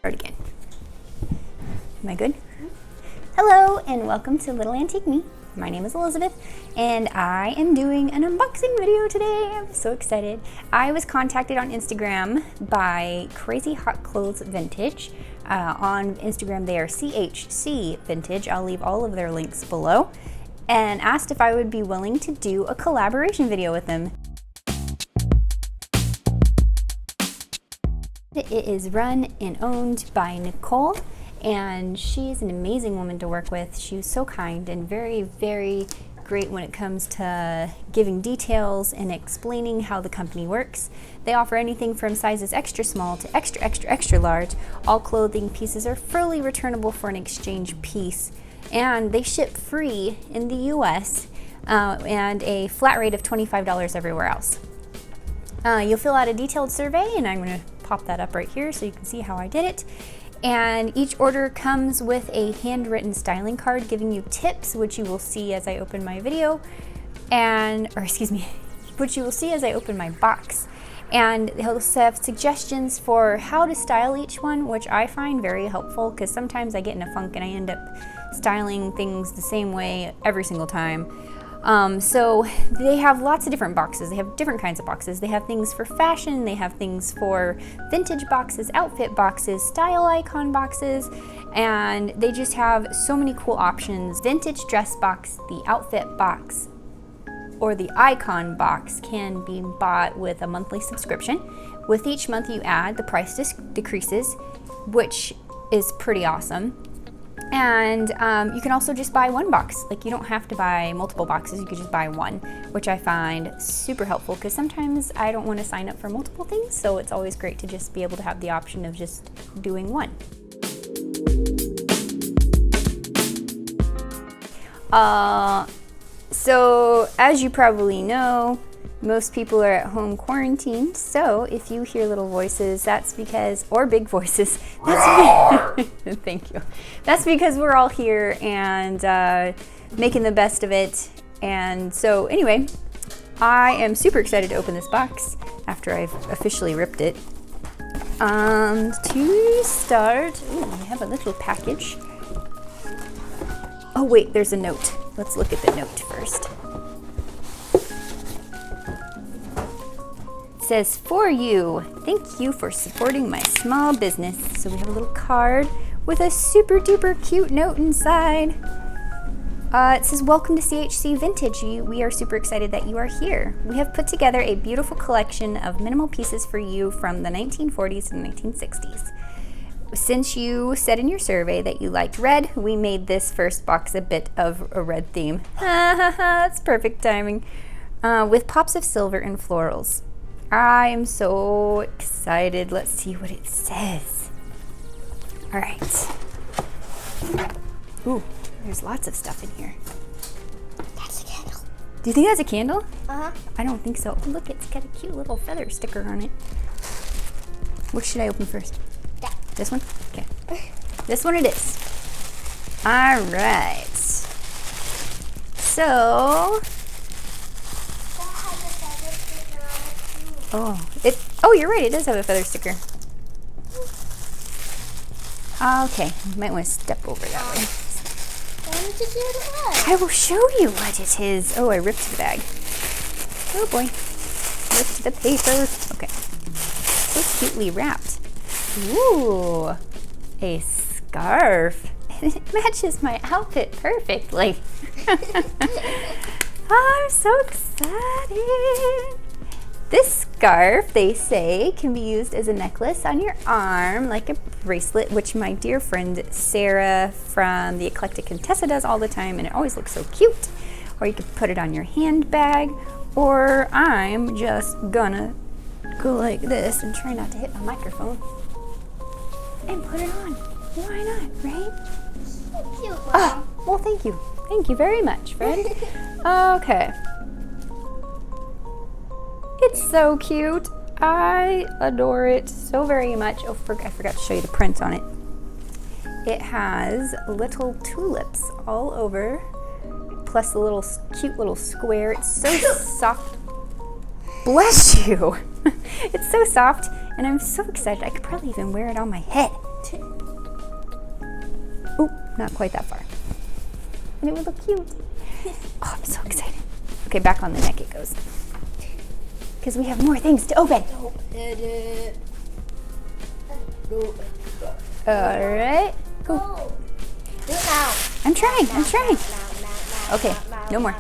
Start again. Am I good? Hello and welcome to Little Antique Me. My name is Elizabeth and I am doing an unboxing video today. I'm so excited. I was contacted on Instagram by Crazy Hot Clothes Vintage. On Instagram they are CHC Vintage. I'll leave all of their links below. And asked if I would be willing to do a collaboration video with them. It is run and owned by Nicole, and she's an amazing woman to work with. She was so kind and very, very great when it comes to giving details and explaining how the company works. They offer anything from sizes extra small to extra large. All clothing pieces are fully returnable for an exchange piece, and they ship free in the US and a flat rate of $25 everywhere else. You'll fill out a detailed survey, and I'm going to pop that up right here so you can see how I did it. And each order comes with a handwritten styling card giving you tips, which you will see as I open my video, which you will see as I open my box. And they'll have suggestions for how to style each one, which I find very helpful because sometimes I get in a funk and I end up styling things the same way every single time. So they have lots of different boxes. They have different kinds of boxes. They have things for fashion, they have things for vintage boxes, outfit boxes, style icon boxes, and they just have so many cool options. Vintage dress box, the outfit box, or the icon box can be bought with a monthly subscription. With each month you add, the price decreases, which is pretty awesome. And you can also just buy one box. Like, you don't have to buy multiple boxes, you could just buy one, which I find super helpful because sometimes I don't want to sign up for multiple things, so it's always great to just be able to have the option of just doing one. So as you probably know, most people are at home quarantined, so if you hear little voices, that's because, or big voices, that's thank you. That's because we're all here and making the best of it. And so anyway, I am super excited to open this box after I've officially ripped it. To start, I have a little package. Oh wait, there's a note. Let's look at the note first. It says, "For you, thank you for supporting my small business." So we have a little card with a super duper cute note inside. It says, "Welcome to CHC Vintage. We are super excited that you are here. We have put together a beautiful collection of minimal pieces for you from the 1940s and 1960s. Since you said in your survey that you liked red, we made this first box a bit of a red theme." That's perfect timing. With pops of silver and florals. I'm so excited. Let's see what it says. All right. Ooh, there's lots of stuff in here. That's a candle. Do you think that's a candle? Uh-huh. I don't think so. Look, it's got a cute little feather sticker on it. Which should I open first? That. This one? Okay. This one it is. All right. So, oh, you're right. It does have a feather sticker. Okay, you might want to step over that way. Why did you do it? I will show you what it is. Oh, I ripped the bag. Oh boy, ripped the paper. Okay, so cutely wrapped. Ooh, a scarf. It matches my outfit perfectly. I'm so excited. This scarf, they say, can be used as a necklace on your arm, like a bracelet, which my dear friend Sarah from the Eclectic Contessa does all the time, and it always looks so cute. Or you could put it on your handbag, or I'm just gonna go like this and try not to hit my microphone and put it on. Why not, right? So cute, Mom. Oh, well, thank you. Thank you very much, friend. Okay. It's so cute. I adore it so very much. Oh, I forgot to show you the print on it. It has little tulips all over, plus a little cute little square. It's so soft. Bless you. It's so soft, and I'm so excited. I could probably even wear it on my head. Oop, not quite that far. And it would look cute. Oh, I'm so excited. Okay, back on the neck it goes. Because we have more things to open. Alright, go. Do it now. I'm trying. Okay, no more.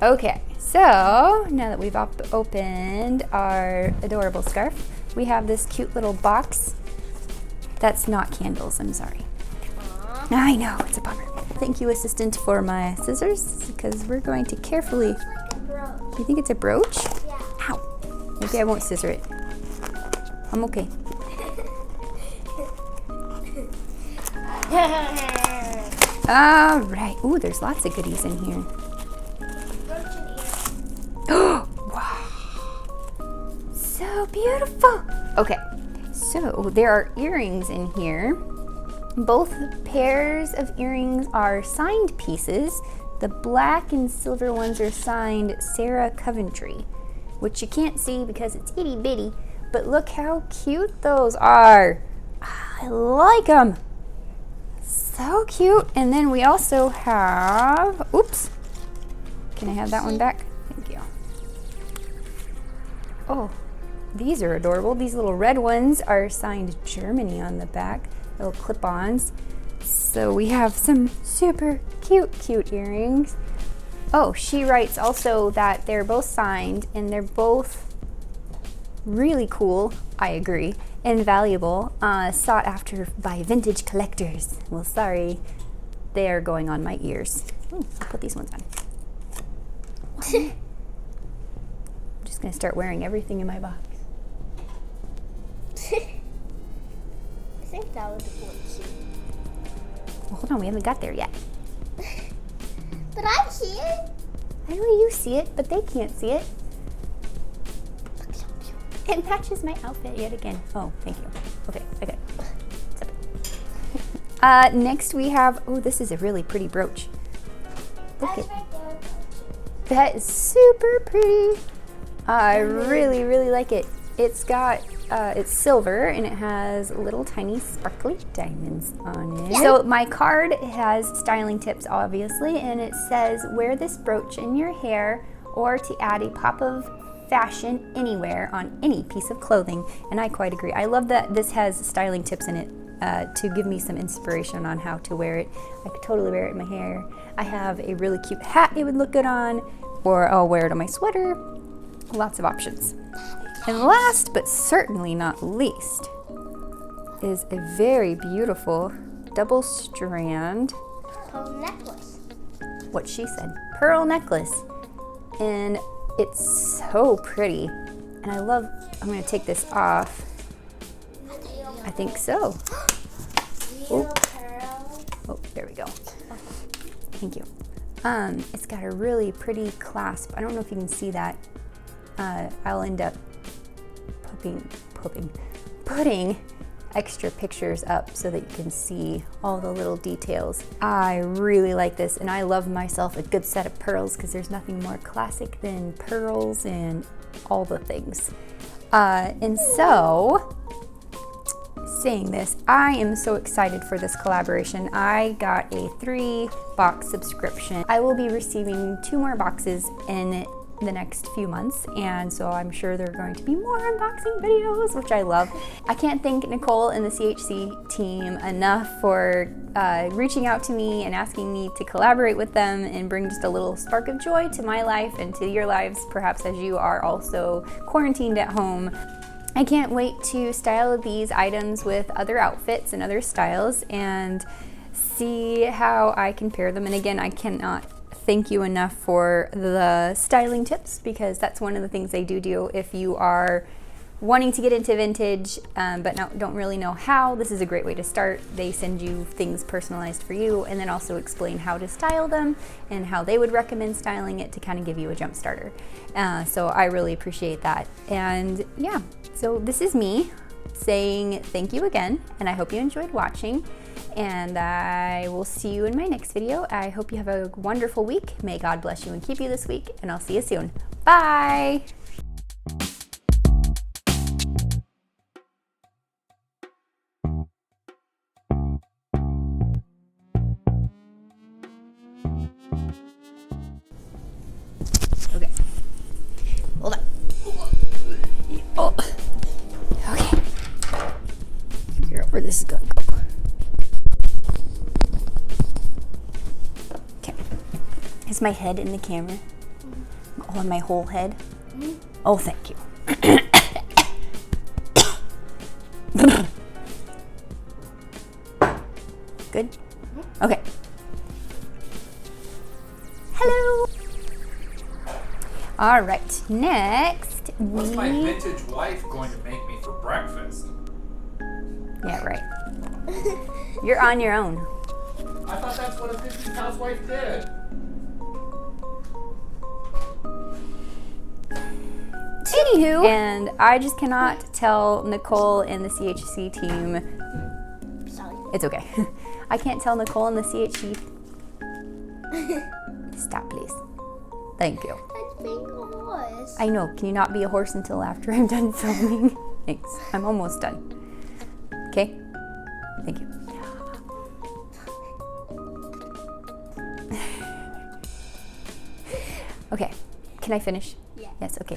Okay, so now that we've opened our adorable scarf, we have this cute little box. That's not candles, I'm sorry. I know, it's a bummer. Thank you, assistant, for my scissors, because we're going to carefully... Do you think it's a brooch? Yeah. Ow. Maybe I won't scissor it. I'm okay. All right. Ooh, there's lots of goodies in here. Oh, wow. So beautiful. Okay, so there are earrings in here. Both pairs of earrings are signed pieces. The black and silver ones are signed Sarah Coventry, which you can't see because it's itty bitty, but look how cute those are. I like them. So cute. And then we also have, oops, can I have that one back? Thank you. Oh, these are adorable. These little red ones are signed Germany on the back, little clip-ons. So we have some super cute earrings. Oh, she writes also that they're both signed and they're both really cool, I agree, and valuable, sought after by vintage collectors. Well, sorry, they are going on my ears. Ooh, I'll put these ones on. I'm just gonna start wearing everything in my box. I think that would look cute. Well, hold on, we haven't got there yet. But I see it. I know you see it, but they can't see it. Look so cute. It matches my outfit yet again. Oh, thank you. Okay, okay. Next we have, oh, this is a really pretty brooch. Look That's at right there. that, is super pretty. I really like it. It's got, it's silver and it has little tiny sparkly diamonds on it. Yeah. So my card has styling tips, obviously, and it says wear this brooch in your hair or to add a pop of fashion anywhere on any piece of clothing. And I quite agree. I love that this has styling tips in it to give me some inspiration on how to wear it. I could totally wear it in my hair. I have a really cute hat it would look good on, or I'll wear it on my sweater. Lots of options. And last but certainly not least is a very beautiful double strand, Pearl necklace. what she said, pearl necklace. And it's so pretty. And I love, I'm gonna take this off. I think so. Real pearl. Oh, there we go. Thank you. It's got a really pretty clasp. I don't know if you can see that. I'll end up putting extra pictures up so that you can see all the little details. I really like this, and I love myself a good set of pearls because there's nothing more classic than pearls and all the things. And so, saying this, I am so excited for this collaboration. I got a 3-box subscription. I will be receiving 2 more boxes in the next few months, and so I'm sure there are going to be more unboxing videos, which I love. I can't thank Nicole and the CHC team enough for reaching out to me and asking me to collaborate with them and bring just a little spark of joy to my life and to your lives, perhaps as you are also quarantined at home. I can't wait to style these items with other outfits and other styles and see how I can pair them. And again, I cannot thank you enough for the styling tips, because that's one of the things they do if you are wanting to get into vintage but don't really know how. This is a great way to start. They send you things personalized for you and then also explain how to style them and how they would recommend styling it to kind of give you a jump starter. So I really appreciate that. And yeah, so this is me saying thank you again, and I hope you enjoyed watching, and I will see you in my next video. I hope you have a wonderful week. May God bless you and keep you this week, and I'll see you soon. Bye! where this is going to go. Okay. Is my head in the camera? Oh, my whole head? Oh, thank you. Good? Okay. Hello. All right, next What's my vintage wife going to make me for breakfast? Yeah, right. You're on your own. I thought that's what a vintage housewife did. Anywho, and I just cannot tell Nicole and the CHC team. Sorry. It's okay. I can't tell Nicole and the CHC. Stop, please. Thank you. That's being a horse. I know. Can you not be a horse until after I'm done filming? Thanks. I'm almost done. Okay? Thank you. Okay. Can I finish? Yeah. Yes, okay.